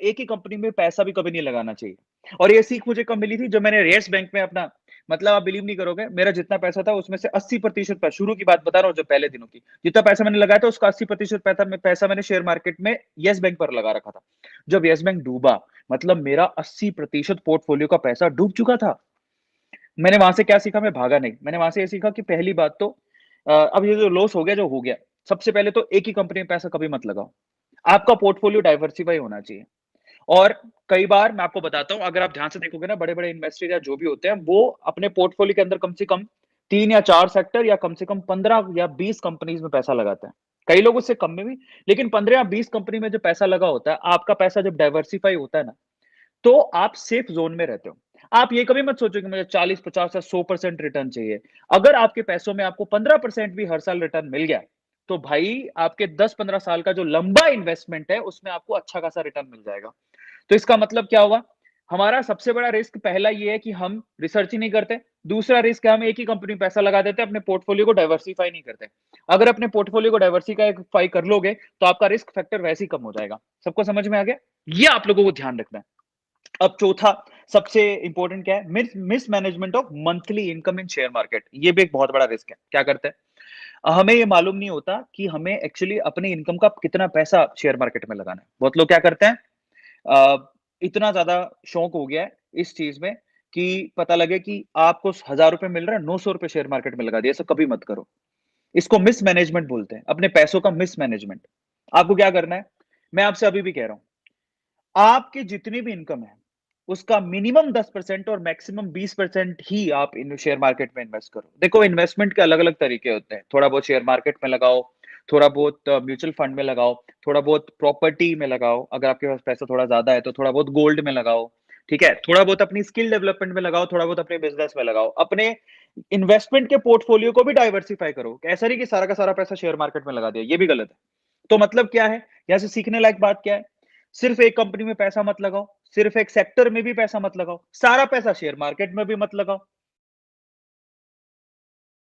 एक ही कंपनी में पैसा भी कभी नहीं लगाना चाहिए। और ये सीख मुझे कब मिली थी, जब मैंने येस बैंक में अपना मतलब आप बिलीव नहीं करोगे, मेरा जितना पैसा था उसमें से 80% पैसा, शुरू की बात बता रहा हूँ जो पहले दिनों की, जितना पैसा मैंने लगाया था उसका 80% पैसा मैंने शेयर मार्केट में येस बैंक पर लगा रखा था। जब येस बैंक डूबा, मतलब मेरा 80% पोर्टफोलियो का पैसा डूब चुका था। मैंने वहां से क्या सीखा, मैं भागा नहीं। मैंने वहां से ये सीखा कि पहली बात तो अब ये जो लॉस हो गया जो हो गया, सबसे पहले तो एक ही कंपनी में पैसा कभी मत लगाओ। आपका पोर्टफोलियो डाइवर्सिफाई होना चाहिए। और कई बार मैं आपको बताता हूँ, अगर आप ध्यान से देखोगे ना, बड़े-बड़े इन्वेस्टर या जो भी होते हैं, वो अपने पोर्टफोलियो के अंदर कम से कम 3 या 4 सेक्टर या कम से कम 15 या 20 कंपनीज में पैसा लगाते हैं। कई लोग उससे कम में भी, लेकिन 15 या 20 कंपनी में जो पैसा लगा होता है, आपका पैसा जब डाइवर्सिफाई होता है ना, तो आप सेफ ज़ोन में रहते हो। आप ये कभी मत सोचो कि मुझे 40, 50 या 100% रिटर्न चाहिए। अगर आपके पैसों में आपको 15% भी हर साल रिटर्न मिल गया, तो भाई आपके 10-15 साल का जो लंबा इन्वेस्टमेंट है, उसमें आपको अच्छा खासा रिटर्न मिल जाएगा। तो इसका मतलब क्या हुआ? हमारा सबसे बड़ा रिस्क पहला ये है कि हम रिसर्च ही नहीं करते। दूसरा रिस्क है हम एक ही कंपनी में पैसा लगा देते हैं, अपने पोर्टफोलियो को डाइवर्सिफाई नहीं करते। अगर अपने पोर्टफोलियो को डाइवर्सिफाई कर लोगे, तो आपका रिस्क फैक्टर वैसे ही कम हो जाएगा। सबको समझ में आ गया? ये आप लोगों को ध्यान रखना है। अब चौथा सबसे इंपॉर्टेंट क्या है? Mismanagement of monthly income in share market. ये भी एक बहुत बड़ा रिस्क है। क्या करते हैं? हमें ये मालूम नहीं होता कि हमें एक्चुअली अपनी इनकम का कितना पैसा शेयर मार्केट में लगाना है। बहुत लोग क्या करते हैं, इतना ज़्यादा शौक हो गया है इस चीज़ में कि पता लगे कि आपको ₹1000 मिल रहा है, ₹900 शेयर मार्केट में लगा दिया। ऐसा कभी मत करो। इसको मिसमैनेजमेंट बोलते हैं, अपने पैसों का मिसमैनेजमेंट। आपको क्या करना है? मैं आपसे अभी भी कह रहा हूँ, आपकी जितनी भी इनकम है, उसका मिनिमम 10% और मैक्सिमम 20% ही आप इन शेयर मार्केट में इन्वेस्ट करो। देखो, इन्वेस्टमेंट के अलग-अलग तरीके होते हैं। थोड़ा बहुत शेयर मार्केट में लगाओ, थोड़ा बहुत म्यूचुअल फंड में लगाओ, थोड़ा बहुत प्रॉपर्टी में लगाओ, अगर आपके पास पैसा थोड़ा ज़्यादा है तो थोड़ा बहुत गोल्ड में लगाओ, ठीक है? थोड़ा बहुत अपनी स्किल डेवलपमेंट में लगाओ, थोड़ा बहुत अपने बिज़नेस में लगाओ। अपने इन्वेस्टमेंट के पोर्टफोलियो को भी डाइवर्सिफाई करो। ऐसा नहीं कि सारा का सारा पैसा शेयर मार्केट में लगा दिया, ये भी गलत है। तो मतलब क्या है? यहाँ से सीखने लायक बात क्या है? सिर्फ एक कंपनी में पैसा मत लगाओ, सिर्फ एक सेक्टर में भी पैसा मत लगाओ, सारा पैसा शेयर मार्केट में भी मत लगाओ।